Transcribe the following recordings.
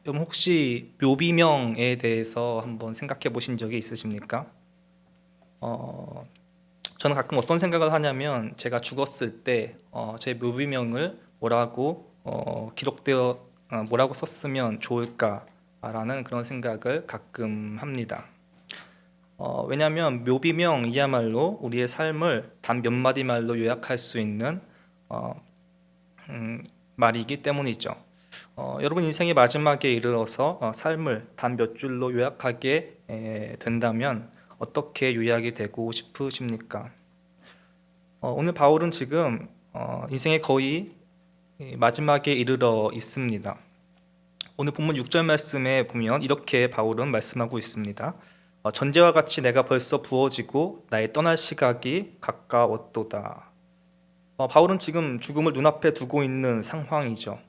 여러분 혹시 묘비명에 대해서 한번 생각해 보신 적이 있으십니까? 어, 저는 가끔 어떤 생각을 하냐면 제가 죽었을 때 제 묘비명을 뭐라고 뭐라고 썼으면 좋을까라는 그런 생각을 가끔 합니다. 왜냐하면 묘비명이야말로 우리의 삶을 단 몇 마디 말로 요약할 수 있는 어, 말이기 때문이죠. 여러분 인생의 마지막에 이르러서 삶을 단 몇 줄로 요약하게 된다면 어떻게 요약이 되고 싶으십니까? 오늘 바울은 지금 인생의 거의 마지막에 이르러 있습니다. 오늘 본문 6절 말씀에 보면 이렇게 바울은 말씀하고 있습니다. 전제와 같이 내가 벌써 부어지고 나의 떠날 시각이 가까웠도다. 바울은 지금 죽음을 눈앞에 두고 있는 상황이죠.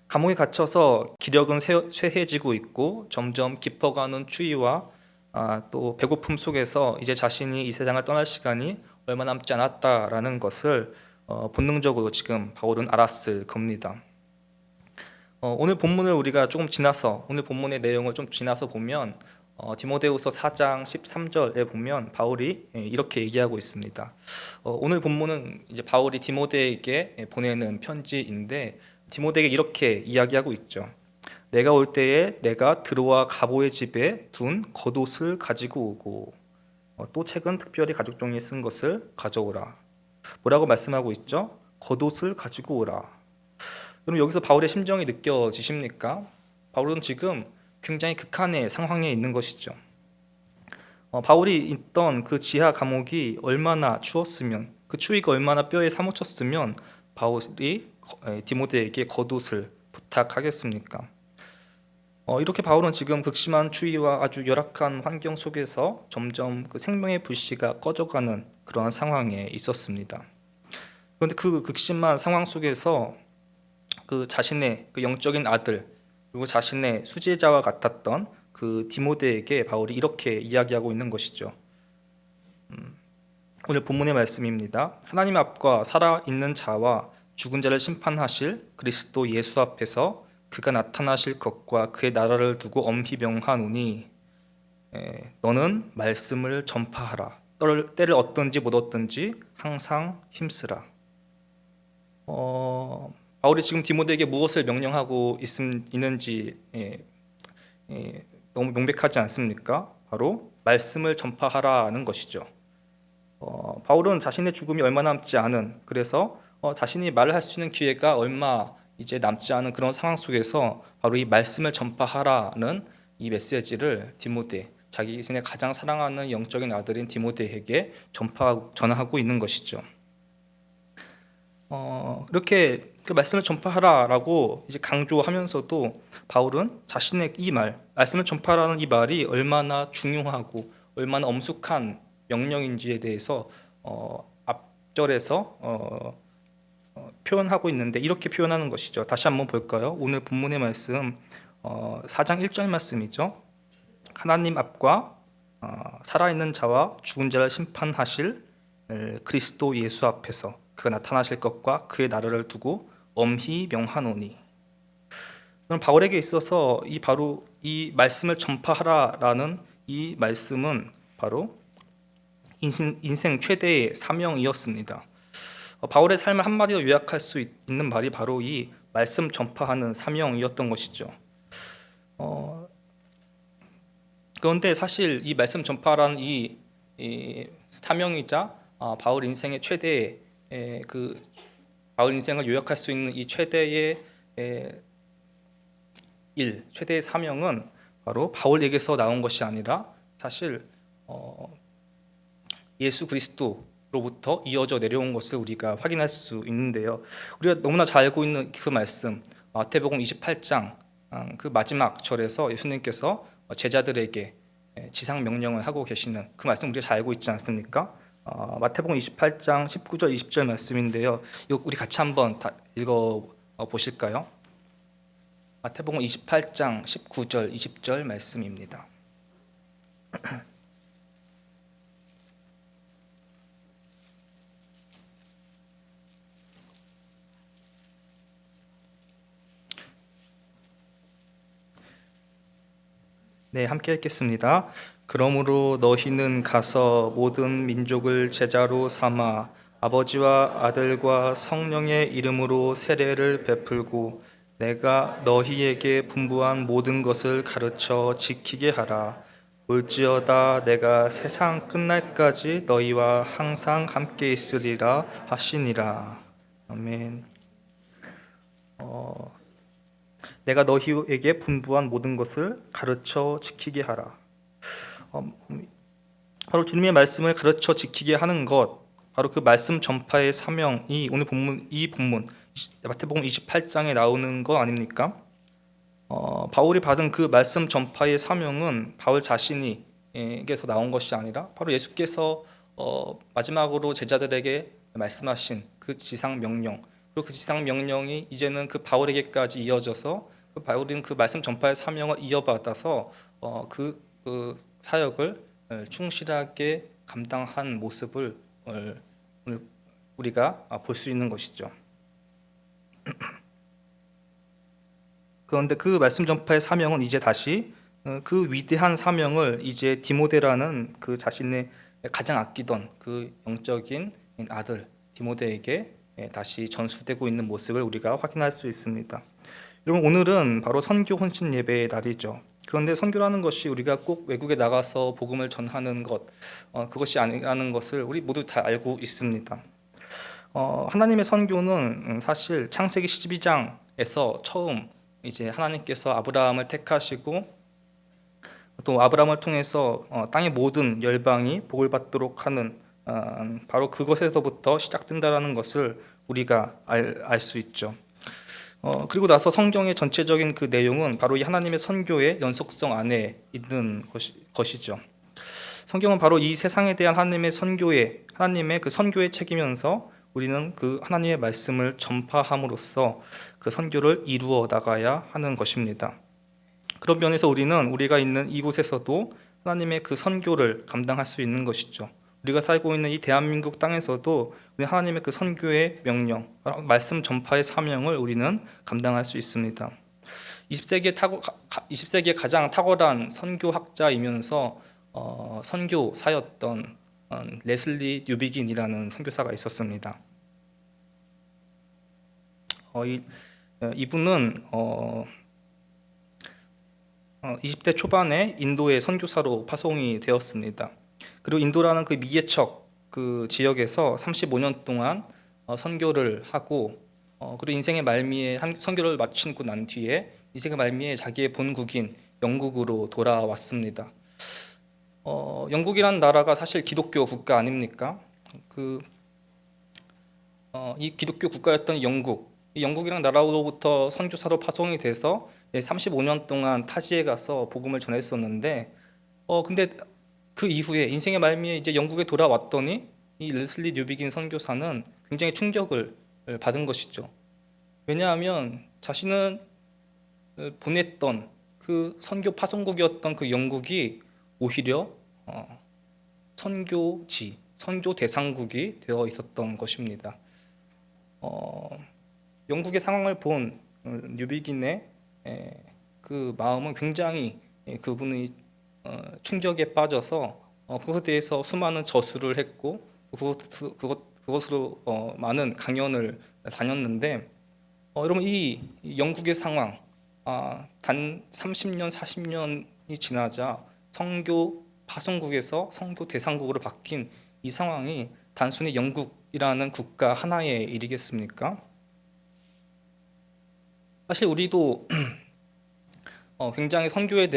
감옥에 갇혀서 기력은 쇠해지고 있고 점점 깊어가는 추위와 또 배고픔 속에서 이제 자신이 이 세상을 떠날 시간이 얼마 남지 않았다라는 것을 본능적으로 지금 바울은 알았을 겁니다. 오늘 본문을 우리가 조금 지나서 오늘 본문의 내용을 좀 지나서 보면 디모데후서 4장 13절에 보면 바울이 이렇게 얘기하고 있습니다. 오늘 본문은 이제 바울이 디모데에게 보내는 편지인데 디모데에게 이렇게 이야기하고 있죠. 내가 올 때에 내가 드로아 가보의 집에 둔 겉옷을 가지고 오고 또 책은 특별히 가죽 종이에 쓴 것을 가져오라. 뭐라고 말씀하고 있죠? 겉옷을 가지고 오라. 그럼 여기서 바울의 심정이 느껴지십니까? 바울은 지금 굉장히 극한의 상황에 있는 것이죠. 바울이 있던 그 지하 감옥이 얼마나 추웠으면, 그 추위가 얼마나 뼈에 사무쳤으면 바울이 디모데에게 겉옷을 부탁하겠습니까? 이렇게 바울은 지금 극심한 추위와 아주 열악한 환경 속에서 점점 그 생명의 불씨가 꺼져가는 그러한 상황에 있었습니다. 그런데 그 극심한 상황 속에서 그 자신의 그 영적인 아들 그리고 자신의 수제자와 같았던 그 디모데에게 바울이 이렇게 이야기하고 있는 것이죠. 오늘 본문의 말씀입니다. 하나님 앞과 살아있는 자와 죽은 자를 심판하실 그리스도 예수 앞에서 그가 나타나실 것과 그의 나라를 두고 엄히 명하노니 너는 말씀을 전파하라. 때를 얻든지 못 얻든지 항상 힘쓰라. 바울이 지금 디모데에게 무엇을 명령하고 있는지 너무 명백하지 않습니까? 바로 말씀을 전파하라는 것이죠. 바울은 자신의 죽음이 얼마 남지 않은 그래서 자신이 말을 할 수 있는 기회가 얼마 이제 남지 않은 그런 상황 속에서 바로 이 말씀을 전파하라는 이 메시지를 디모데 자기 인생에 가장 사랑하는 영적인 아들인 디모데에게 전하고 있는 것이죠. 이렇게 그 말씀을 전파하라라고 이제 강조하면서도 바울은 자신의 이 말씀을 전파하라는 이 말이 얼마나 중요하고 얼마나 엄숙한 명령인지에 대해서 앞절에서 표현하고 있는데 이렇게 표현하는 것이죠. 다시 한번 볼까요? 오늘 본문의 말씀 4장 1절 말씀이죠. 하나님 앞과 살아있는 자와 죽은 자를 심판하실 그리스도 예수 앞에서 그가 나타나실 것과 그의 나라를 두고 엄히 명하노니. 그럼 바울에게 있어서 바로 이 말씀을 전파하라라는 이 말씀은 바로 인생 최대의 사명이었습니다. 바울의 삶을 한마디로 요약할 수 있는 말이 바로 이 말씀 전파하는 사명이었던 것이죠. 그런데 사실 이 말씀 전파라는 이 사명이자 바울 인생의 최대의 그 바울 인생을 요약할 수 있는 이 최대의 최대의 사명은 바로 바울에게서 나온 것이 아니라 사실 예수 그리스도로부터 이어져 내려온 것을 우리가 확인할 수 있는데요. 우리가 너무나 잘 알고 있는 그 말씀 마태복음 28장 그 마지막 절에서 예수님께서 제자들에게 지상 명령을 하고 계시는 그 말씀 우리가 잘 알고 있지 않습니까? 마태복음 28장 19절 20절 말씀인데요. 이거 우리 같이 한번 다 읽어 보실까요? 마태복음 28장 19절 20절 말씀입니다. 네, 함께 읽겠습니다. 그러므로 너희는 가서 모든 민족을 제자로 삼아 아버지와 아들과 성령의 이름으로 세례를 베풀고 내가 너희에게 분부한 모든 것을 가르쳐 지키게 하라. 올지어다 내가 세상 끝날까지 너희와 항상 함께 있으리라 하시니라. 아멘. 내가 너희에게 분부한 모든 것을 가르쳐 지키게 하라. 바로 주님의 말씀을 가르쳐 지키게 하는 것, 바로 그 말씀 전파의 사명이 오늘 이 본문 마태복음 28장에 나오는 거 아닙니까? 바울이 받은 그 말씀 전파의 사명은 바울 자신이에게서 나온 것이 아니라 바로 예수께서 마지막으로 제자들에게 말씀하신 그 지상 명령, 그리고 그 지상 명령이 이제는 그 바울에게까지 이어져서 그 바울은 그 말씀 전파의 사명을 이어받아서 그 사역을 충실하게 감당한 모습을 오늘 우리가 볼 수 있는 것이죠. 그런데 그 말씀 전파의 사명은 이제 다시 그 위대한 사명을 이제 디모데라는 그 자신의 가장 아끼던 그 영적인 아들 디모데에게 다시 전수되고 있는 모습을 우리가 확인할 수 있습니다. 여러분, 오늘은 바로 선교 헌신 예배의 날이죠. 그런데 선교라는 것이 우리가 꼭 외국에 나가서 복음을 전하는 것, 그것이 아니라는 것을 우리 모두 다 알고 있습니다. 하나님의 선교는 사실 창세기 12장에서 처음 이제 하나님께서 아브라함을 택하시고 또 아브라함을 통해서 땅의 모든 열방이 복을 받도록 하는 바로 그것에서부터 시작된다라는 것을 우리가 알 수 있죠. 그리고 나서 성경의 전체적인 그 내용은 바로 이 하나님의 선교의 연속성 안에 있는 것이죠. 성경은 바로 이 세상에 대한 하나님의 그 선교에 책이면서 우리는 그 하나님의 말씀을 전파함으로써 그 선교를 이루어 나가야 하는 것입니다. 그런 면에서 우리가 있는 이곳에서도 하나님의 그 선교를 감당할 수 있는 것이죠. 우리가 살고 있는 이 대한민국 땅에서도 우리 하나님의 그 선교의 명령, 말씀 전파의 사명을 우리는 감당할 수 있습니다. 20세기에 가장 탁월한 선교학자이면서 선교사였던 레슬리 뉴비긴이라는 선교사가 있었습니다. 이분은 20대 초반에 인도의 선교사로 파송이 되었습니다. 그리고 인도라는 그 미개척 그 지역에서 35년 동안 선교를 하고 그리고 인생의 말미에 선교를 마치고 난 뒤에 인생의 말미에 자기의 본국인 영국으로 돌아왔습니다. 영국이라는 나라가 사실 기독교 국가 아닙니까? 이 기독교 국가였던 이 영국이라는 나라로부터 선교사로 파송이 돼서 35년 동안 타지에 가서 복음을 전했었는데 근데 그 이후에 인생의 말미에 이제 영국에 돌아왔더니 이 레슬리 뉴비긴 선교사는 굉장히 충격을 받은 것이죠. 왜냐하면 자신은 보냈던 그 선교 파송국이었던 그 영국이 오히려 선교 대상국이 되어 있었던 것입니다. 영국의 상황을 본 뉴비긴의 그 마음은 굉장히 그분의 충격에 빠져서 그것에 대해서 수많은 저수를 했고 그것으로 많은 강연을 다녔는데 여러분 이 영국의 상황 단 30년 40년이 지나자 선교 파송국에서 선교 대상국으로 바뀐 이 상황이 단순히 영국이라는 국가 하나의 일이겠습니까? 사실 우리도 굉장히 선교에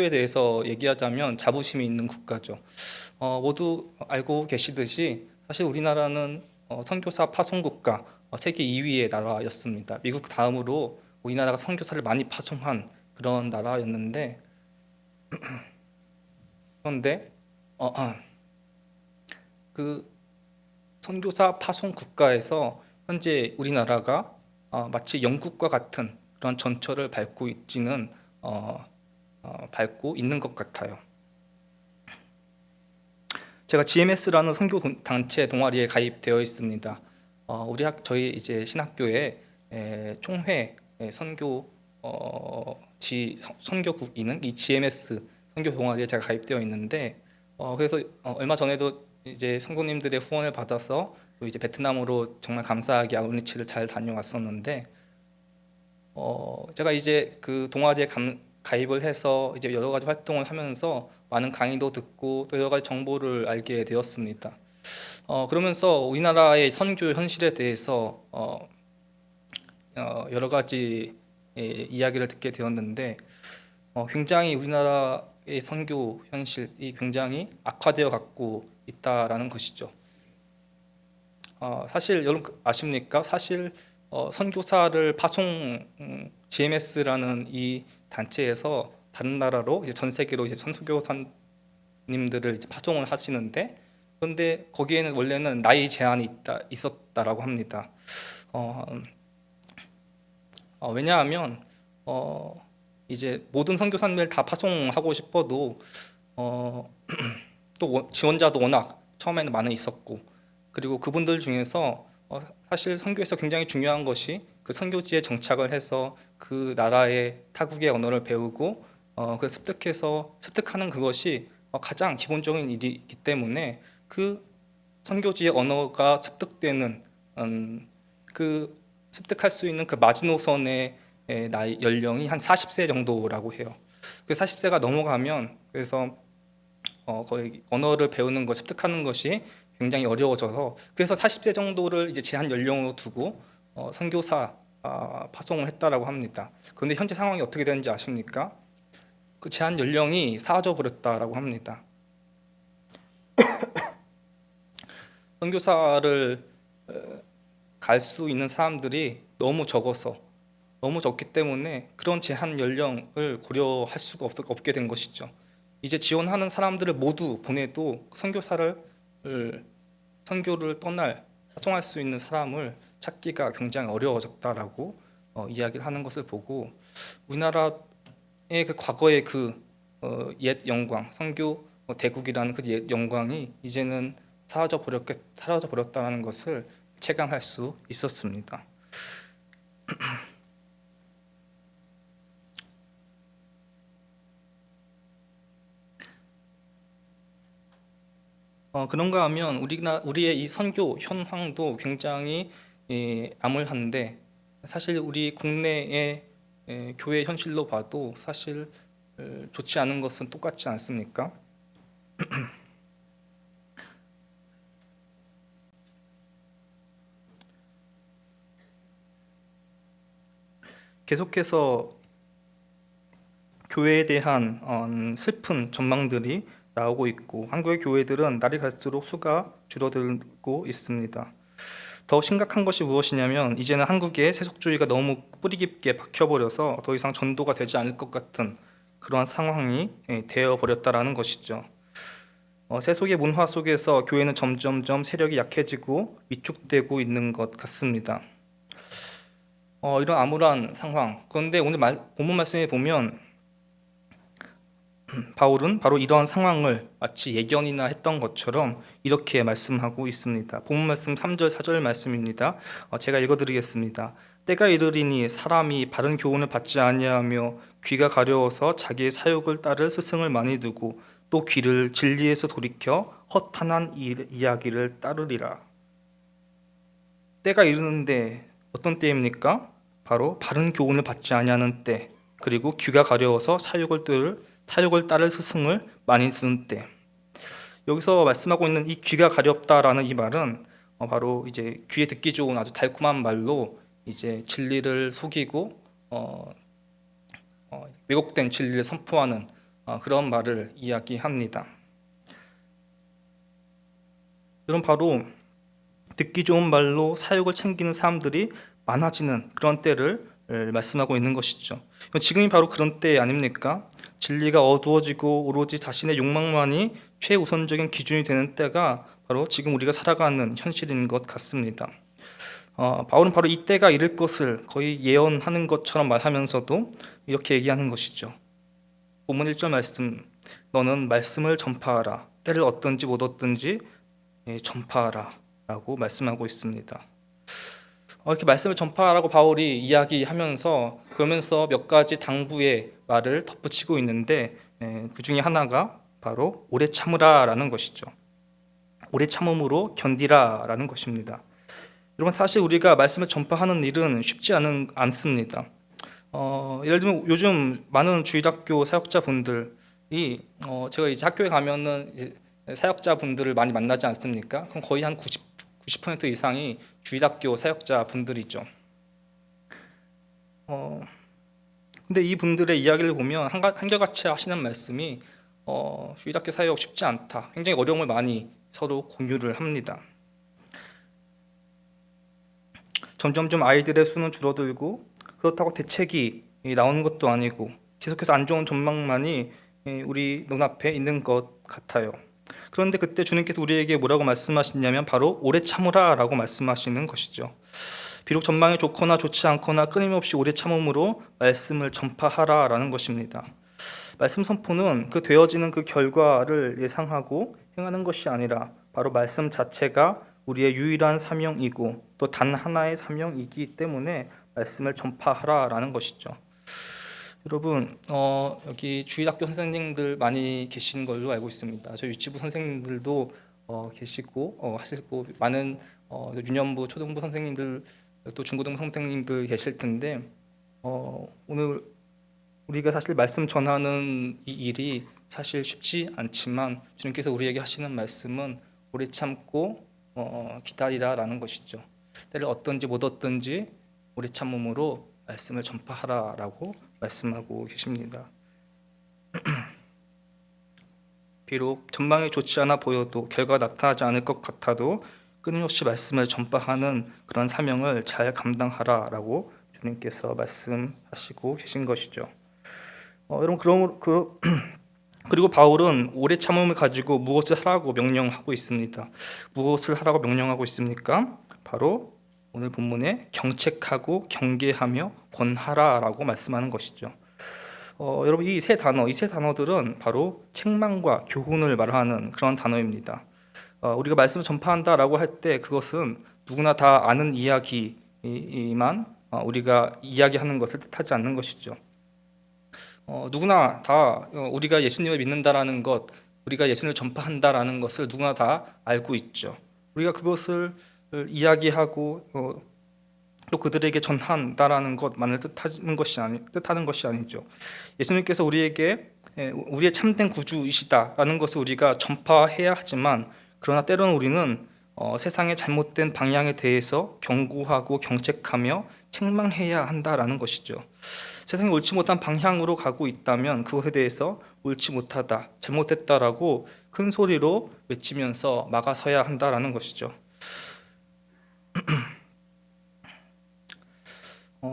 대해서 얘기하자면 자부심이 있는 국가죠. 모두 알고 계시듯이 사실 우리나라는 선교사 파송국가 세계 2위의 나라였습니다. 미국 다음으로 우리나라가 선교사를 많이 파송한 그런 나라였는데 그런데 그 선교사 파송 국가에서 현재 우리나라가 마치 영국과 같은 그런 전철을 밟고 있는 것 같아요. 제가 GMS라는 선교 단체 동아리에 가입되어 있습니다. 저희 이제 신학교에 총회 선교 선교국이는 이 GMS 선교 동아리에 제가 가입되어 있는데 그래서 얼마 전에도 이제 성도님들의 후원을 받아서 또 이제 베트남으로 정말 감사하게 아우리치를 잘 다녀왔었는데 제가 이제 그 동아리에 가입을 해서 이제 여러 가지 활동을 하면서 많은 강의도 듣고 또 여러 가지 정보를 알게 되었습니다. 그러면서 우리나라의 선교 현실에 대해서 여러 가지 이야기를 듣게 되었는데 굉장히 우리나라의 선교 현실이 굉장히 악화되어 갖고 있다라는 것이죠. 사실 여러분 아십니까? 사실 선교사를 파송 GMS라는 이 단체에서 다른 나라로 이제 전 세계로 이제 선교사님들을 이제 파송을 하시는데 그런데 거기에는 원래는 나이 제한이 있었다라고 합니다. 왜냐하면 이제 모든 선교사님을 다 파송하고 싶어도 또 지원자도 워낙 처음에는 많이 있었고 그리고 그분들 중에서 사실 선교에서 굉장히 중요한 것이 그 선교지에 정착을 해서 그 나라의 타국의 언어를 배우고 그 습득하는 그것이 가장 기본적인 일이기 때문에 그 선교지의 언어가 습득되는 그 습득할 수 있는 그 마지노선의 나이 연령이 한 40세 정도라고 해요. 그 40세가 넘어가면 그래서 거의 언어를 배우는 것, 습득하는 것이 굉장히 어려워져서 그래서 40세 정도를 이제 제한 연령으로 두고 선교사 파송을 했다라고 합니다. 그런데 현재 상황이 어떻게 되는지 아십니까? 그 제한 연령이 사라져 버렸다라고 합니다. 선교사를 갈 수 있는 사람들이 너무 적기 때문에 그런 제한 연령을 고려할 수가 없게 된 것이죠. 이제 지원하는 사람들을 모두 보내도 선교를 파송할 수 있는 사람을 찾기가 굉장히 어려워졌다라고 이야기를 하는 것을 보고 우리나라의 그 과거의 그 옛 영광, 선교 대국이라는 그 옛 영광이 이제는 사라져 버렸다는 것을 체감할 수 있었습니다. 그런가 하면 우리의 이 선교 현황도 굉장히 암울한데 사실 우리 국내의 교회 현실로 봐도 사실 좋지 않은 것은 똑같지 않습니까? 계속해서 교회에 대한 슬픈 전망들이 나오고 있고 한국의 교회들은 날이 갈수록 수가 줄어들고 있습니다. 더 심각한 것이 무엇이냐면 이제는 한국의 세속주의가 너무 뿌리 깊게 박혀버려서 더 이상 전도가 되지 않을 것 같은 그러한 상황이 되어버렸다라는 것이죠. 세속의 문화 속에서 교회는 점점점 세력이 약해지고 위축되고 있는 것 같습니다. 이런 암울한 상황. 그런데 오늘 본문 말씀에 보면 바울은 바로 이러한 상황을 마치 예견이나 했던 것처럼 이렇게 말씀하고 있습니다. 본문 말씀 3절 4절 말씀입니다. 제가 읽어드리겠습니다. 때가 이르리니 사람이 바른 교훈을 받지 아니하며 귀가 가려워서 자기의 사욕을 따를 스승을 많이 두고 또 귀를 진리에서 돌이켜 허탄한 이야기를 따르리라. 때가 이르는데 어떤 때입니까? 바로 바른 교훈을 받지 아니하는 때, 그리고 귀가 가려워서 사욕을 따를 스승을 많이 두는 때. 여기서 말씀하고 있는 이 귀가 가렵다라는 이 말은 바로 이제 귀에 듣기 좋은 아주 달콤한 말로 이제 진리를 속이고 왜곡된 진리를 선포하는 그런 말을 이야기합니다. 이런 바로 듣기 좋은 말로 사욕을 챙기는 사람들이 많아지는 그런 때를 말씀하고 있는 것이죠. 지금이 바로 그런 때 아닙니까? 진리가 어두워지고 오로지 자신의 욕망만이 최우선적인 기준이 되는 때가 바로 지금 우리가 살아가는 현실인 것 같습니다. 바울은 바로 이 때가 이를 것을 거의 예언하는 것처럼 말하면서도 이렇게 얘기하는 것이죠. 본문 1절 말씀, 너는 말씀을 전파하라. 때를 얻든지 못 얻든지 전파하라 라고 말씀하고 있습니다. 이렇게 말씀을 전파하라고 바울이 이야기하면서 그러면서 몇 가지 당부의 말을 덧붙이고 있는데 그 중에 하나가 바로 오래 참으라라는 것이죠. 오래 참음으로 견디라라는 것입니다. 여러분 사실 우리가 말씀을 전파하는 일은 쉽지 않습니다. 예를 들면 요즘 많은 주일학교 사역자분들이 제가 이제 학교에 가면은 이제 사역자분들을 많이 만나지 않습니까? 그럼 거의 한 90% 이상이 주일학교 사역자분들이죠. 근데 이 분들의 이야기를 보면 한결같이 하시는 말씀이 주일학교 사역 쉽지 않다. 굉장히 어려움을 많이 서로 공유를 합니다. 점점점 아이들의 수는 줄어들고 그렇다고 대책이 나오는 것도 아니고 계속해서 안 좋은 전망만이 우리 눈앞에 있는 것 같아요. 그런데 그때 주님께서 우리에게 뭐라고 말씀하시냐면 바로 오래 참으라 라고 말씀하시는 것이죠. 비록 전망이 좋거나 좋지 않거나 끊임없이 오래 참음으로 말씀을 전파하라 라는 것입니다. 말씀 선포는 그 되어지는 그 결과를 예상하고 행하는 것이 아니라 바로 말씀 자체가 우리의 유일한 사명이고 또 단 하나의 사명이기 때문에 말씀을 전파하라라는 것이죠. 여러분 여기 주일학교 선생님들 많이 계신 걸로 알고 있습니다. 저희 유치부 선생님들도 계시고 하시고 많은 유년부, 초등부 선생님들 또 중고등부 선생님들 계실 텐데 오늘 우리가 사실 말씀 전하는 이 일이 사실 쉽지 않지만 주님께서 우리에게 하시는 말씀은 오래 참고 기다리라라는 것이죠. 때를 얻든지 못 얻든지 오래 참음으로 말씀을 전파하라라고 말씀하고 계십니다. 비록 전망이 좋지 않아 보여도 결과가 나타나지 않을 것 같아도 끊임없이 말씀을 전파하는 그런 사명을 잘 감당하라라고 주님께서 말씀하시고 계신 것이죠. 여러분 그리고 바울은 오래 참음을 가지고 무엇을 하라고 명령하고 있습니다. 무엇을 하라고 명령하고 있습니까? 바로 오늘 본문에 경책하고 경계하며 권하라라고 말씀하는 것이죠. 여러분 이 세 단어들은 바로 책망과 교훈을 말하는 그런 단어입니다. 우리가 말씀을 전파한다라고 할 때 그것은 누구나 다 아는 이야기만 우리가 이야기하는 것을 뜻하지 않는 것이죠. 누구나 다 우리가 예수님을 믿는다라는 것, 우리가 예수님을 전파한다라는 것을 누구나 다 알고 있죠. 우리가 그것을 이야기하고 또 그들에게 전한다라는 것만을 뜻하는 것이 아니죠. 예수님께서 우리에게 우리의 참된 구주이시다라는 것을 우리가 전파해야 하지만 그러나 때로는 우리는 세상의 잘못된 방향에 대해서 경고하고 경책하며 책망해야 한다라는 것이죠. 세상이 옳지 못한 방향으로 가고 있다면 그것에 대해서 옳지 못하다, 잘못됐다라고 큰 소리로 외치면서 막아서야 한다라는 것이죠.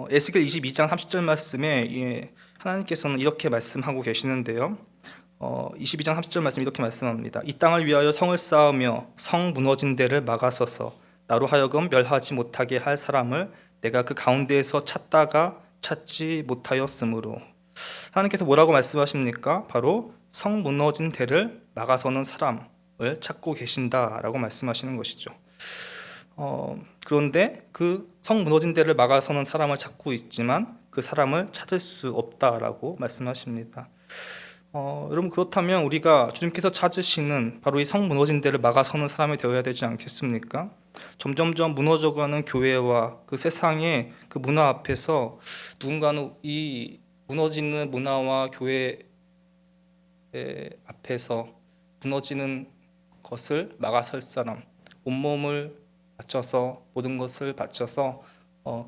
에스겔 22장 30절 말씀에 하나님께서는 이렇게 말씀하고 계시는데요. 22장 30절 말씀 이렇게 말씀합니다. 이 땅을 위하여 성을 쌓으며 성 무너진 데를 막아서서 나로 하여금 멸하지 못하게 할 사람을 내가 그 가운데에서 찾다가 찾지 못하였으므로. 하나님께서 뭐라고 말씀하십니까? 바로 성 무너진 데를 막아서는 사람을 찾고 계신다라고 말씀하시는 것이죠. 그런데 그 성 무너진 데를 막아서는 사람을 찾고 있지만 그 사람을 찾을 수 없다라고 말씀하십니다. 여러분 그렇다면 우리가 주님께서 찾으시는 바로 이 성 무너진 데를 막아서는 사람이 되어야 되지 않겠습니까? 점점점 무너져가는 교회와 그 세상의 그 문화 앞에서 누군가는 이 무너지는 문화와 교회 앞에서 무너지는 것을 막아설 사람, 온몸을 바쳐서 모든 것을 바쳐서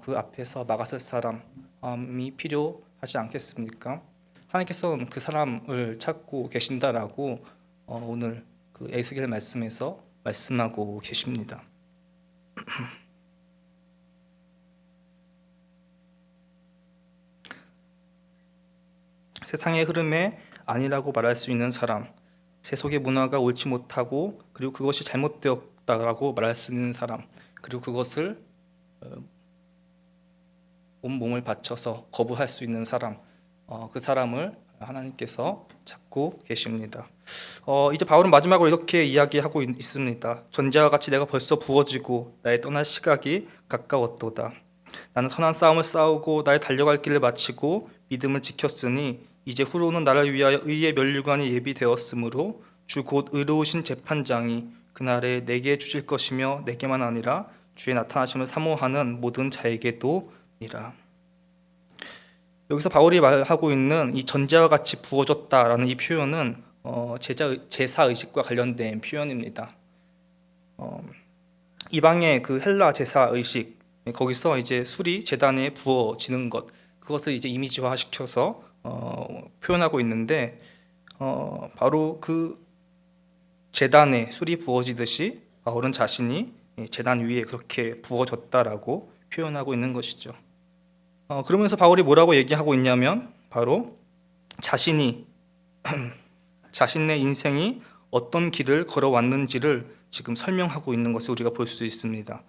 그 앞에서 막아설 사람이 필요하지 않겠습니까? 하나님께서는 그 사람을 찾고 계신다라고 오늘 그 에스겔 말씀에서 말씀하고 계십니다. 세상의 흐름에 아니라고 말할 수 있는 사람, 세속의 문화가 옳지 못하고 그리고 그것이 잘못되었다라고 말할 수 있는 사람, 그리고 그것을 온 몸을 바쳐서 거부할 수 있는 사람, 그 사람을 하나님께서 찾고 계십니다. 이제 바울은 마지막으로 이렇게 이야기하고 있습니다. 전자와 같이 내가 벌써 부어지고 나의 떠날 시각이 가까웠도다. 나는 선한 싸움을 싸우고 나의 달려갈 길을 마치고 믿음을 지켰으니 이제 후로는 나를 위하여 의의 면류관이 예비되었으므로 주 곧 의로우신 재판장이 그날에 내게 주실 것이며 내게만 아니라 주의 나타나심을 사모하는 모든 자에게도니라. 여기서 바울이 말하고 있는 이 전자와 같이 부어졌다라는 이 표현은 제사 의식과 관련된 표현입니다. 이방의 그 헬라 제사 의식, 거기서 이제 술이 제단에 부어지는 것, 그것을 이제 이미지화 시켜서 표현하고 있는데, 바로 그 제단에 술이 부어지듯이 바울은 자신이 제단 위에 그렇게 부어졌다라고 표현하고 있는 것이죠. 그러면서 바울이 뭐라고 얘기하고 있냐면 바로 자신의 인생이 어떤 길을 걸어왔는지를 지금 설명하고 있는 것을 우리가 볼 수 있습니다.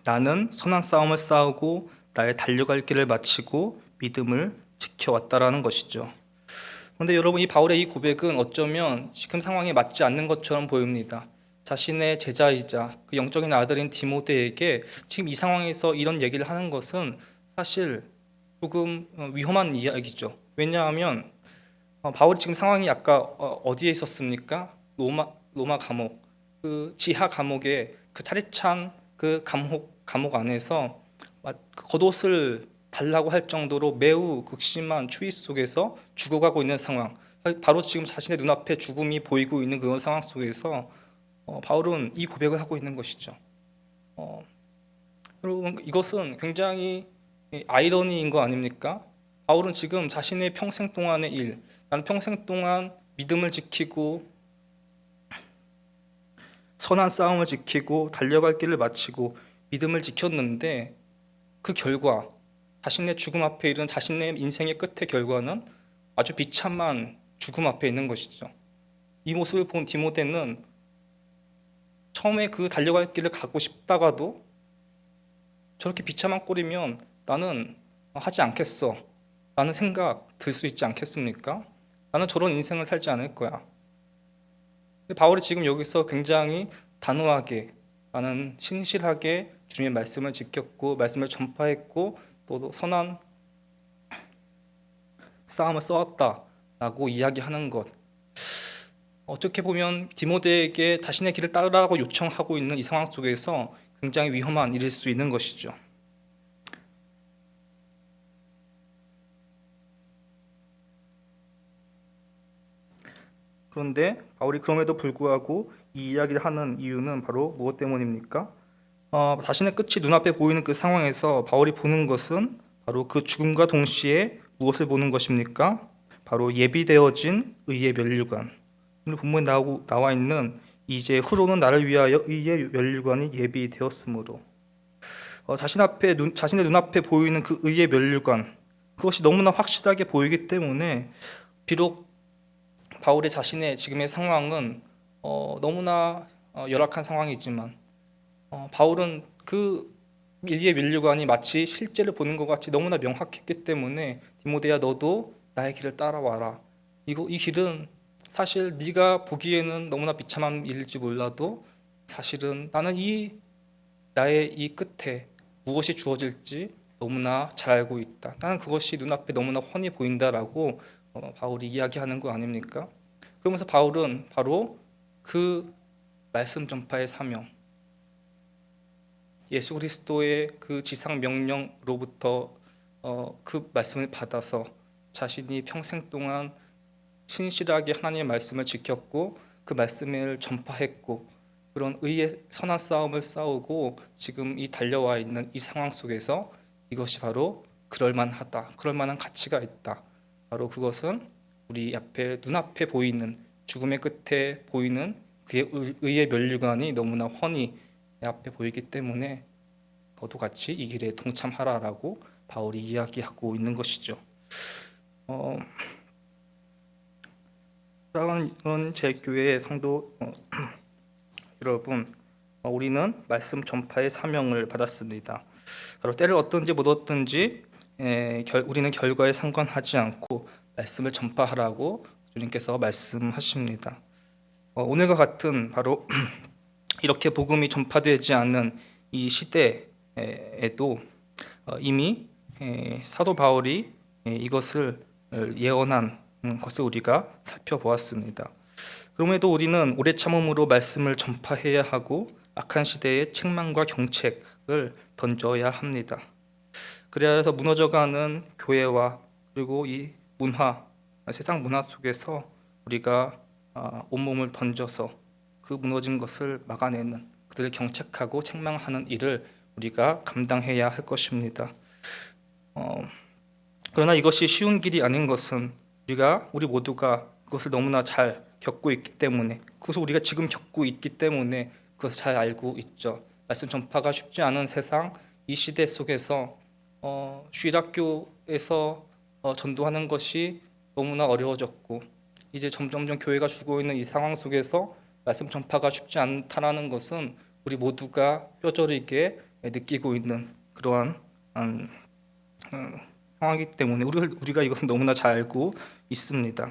나는 선한 싸움을 싸우고 나의 달려갈 길을 마치고 믿음을 지켜왔다라는 것이죠. 그런데 여러분, 이 바울의 이 고백은 어쩌면 지금 상황에 맞지 않는 것처럼 보입니다. 자신의 제자이자 그 영적인 아들인 디모데에게 지금 이 상황에서 이런 얘기를 하는 것은 사실 조금 위험한 이야기죠. 왜냐하면 바울이 지금 상황이 아까 어디에 있었습니까? 로마 감옥, 그 지하 감옥의 그 차디찬 그 감옥 안에서 겉옷을 달라고 할 정도로 매우 극심한 추위 속에서 죽어가고 있는 상황, 바로 지금 자신의 눈앞에 죽음이 보이고 있는 그런 상황 속에서 바울은 이 고백을 하고 있는 것이죠. 여러분, 이것은 굉장히 아이러니인 거 아닙니까? 바울은 지금 자신의 평생 동안의 일, 나는 평생 동안 믿음을 지키고 선한 싸움을 지키고 달려갈 길을 마치고 믿음을 지켰는데 그 결과, 자신의 죽음 앞에 이른 자신의 인생의 끝의 결과는 아주 비참한 죽음 앞에 있는 것이죠. 이 모습을 본 디모데는 처음에 그 달려갈 길을 가고 싶다가도 저렇게 비참한 꼴이면 나는 하지 않겠어 라는 생각 들 수 있지 않겠습니까? 나는 저런 인생을 살지 않을 거야. 바울이 지금 여기서 굉장히 단호하게, 나는 신실하게 주님의 말씀을 지켰고 말씀을 전파했고 또 선한 싸움을 싸웠다라고 이야기하는 것, 어떻게 보면 디모데에게 자신의 길을 따르라고 요청하고 있는 이 상황 속에서 굉장히 위험한 일일 수 있는 것이죠. 그런데 바울이 그럼에도 불구하고 이 이야기를 하는 이유는 바로 무엇 때문입니까? 자신의 끝이 눈앞에 보이는 그 상황에서 바울이 보는 것은 바로 그 죽음과 동시에 무엇을 보는 것입니까? 바로 예비되어진 의의 면류관. 오늘 본문에 나와 있는 이제 후로는 나를 위하여 의의 면류관이 예비되었으므로, 자신의 눈앞에 보이는 그 의의 면류관, 그것이 너무나 확실하게 보이기 때문에 비록 바울의 자신의 지금의 상황은 너무나 열악한 상황이지만 바울은 그 의의 면류관이 마치 실제를 보는 것 같이 너무나 명확했기 때문에 디모데야, 너도 나의 길을 따라와라. 이 길은 사실 네가 보기에는 너무나 비참한 일일지 몰라도 사실은 나는 나의 이 끝에 무엇이 주어질지 너무나 잘 알고 있다. 나는 그것이 눈앞에 너무나 훤히 보인다라고 바울이 이야기하는 거 아닙니까? 그러면서 바울은 바로 그 말씀 전파의 사명, 예수 그리스도의 그 지상 명령으로부터 그 말씀을 받아서 자신이 평생 동안 신실하게 하나님의 말씀을 지켰고 그 말씀을 전파했고 그런 의의 선한 싸움을 싸우고 지금 이 달려와 있는 이 상황 속에서 이것이 바로 그럴만하다, 그럴만한 가치가 있다. 바로 그것은 우리 눈앞에 보이는 죽음의 끝에 보이는 그의 의의 면류관이 너무나 훤히 내 앞에 보이기 때문에 너도 같이 이 길에 동참하라라고 바울이 이야기하고 있는 것이죠. 사랑하는 제 교회의 성도 여러분, 우리는 말씀 전파의 사명을 받았습니다. 바로 때를 얻든지 못 얻든지 우리는 결과에 상관하지 않고 말씀을 전파하라고 주님께서 말씀하십니다. 오늘과 같은 바로 이렇게 복음이 전파되지 않는 이 시대에도 이미 사도 바울이 이것을 예언한 것을 우리가 살펴보았습니다. 그럼에도 우리는 오래 참음으로 말씀을 전파해야 하고 악한 시대의 책망과 경책을 던져야 합니다. 그래서 무너져가는 교회와 그리고 이 세상 문화 속에서 우리가 온몸을 던져서 그 무너진 것을 막아내는, 그들을 경책하고 책망하는 일을 우리가 감당해야 할 것입니다. 그러나 이것이 쉬운 길이 아닌 것은 우리 모두가 그것을 너무나 잘 겪고 있기 때문에, 그것을 우리가 지금 겪고 있기 때문에 그것을 잘 알고 있죠. 말씀 전파가 쉽지 않은 세상, 이 시대 속에서 주일학교에서 전도하는 것이 너무나 어려워졌고, 이제 점점점 교회가 죽고 있는 이 상황 속에서 말씀 전파가 쉽지 않다라는 것은 우리 모두가 뼈저리게 느끼고 있는 그러한 상황이기 때문에 우리가 이것은 너무나 잘 알고 있습니다.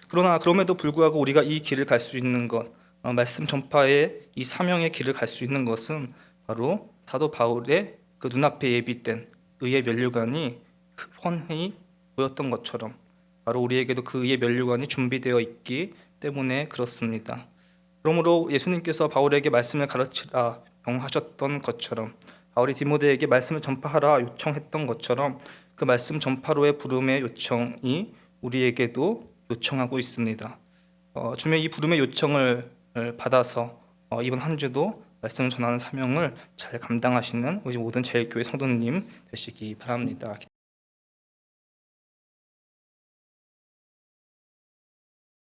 그러나 그럼에도 불구하고 우리가 이 길을 갈 수 있는 것, 말씀 전파의 이 사명의 길을 갈 수 있는 것은 바로 사도 바울의 그 눈앞에 예비된 의의 면류관이 훤히 보였던 것처럼 바로 우리에게도 그 의의 면류관이 준비되어 있기 때문에 그렇습니다. 그러므로 예수님께서 바울에게 말씀을 가르치라 명하셨던 것처럼, 바울이 디모데에게 말씀을 전파하라 요청했던 것처럼, 그 말씀 전파로의 부름의 요청이 우리에게도 요청하고 있습니다. 주님의 이 부름의 요청을 받아서 이번 한 주도 말씀을 전하는 사명을 잘 감당하시는 우리 모든 제일교회 성도님 되시기 바랍니다.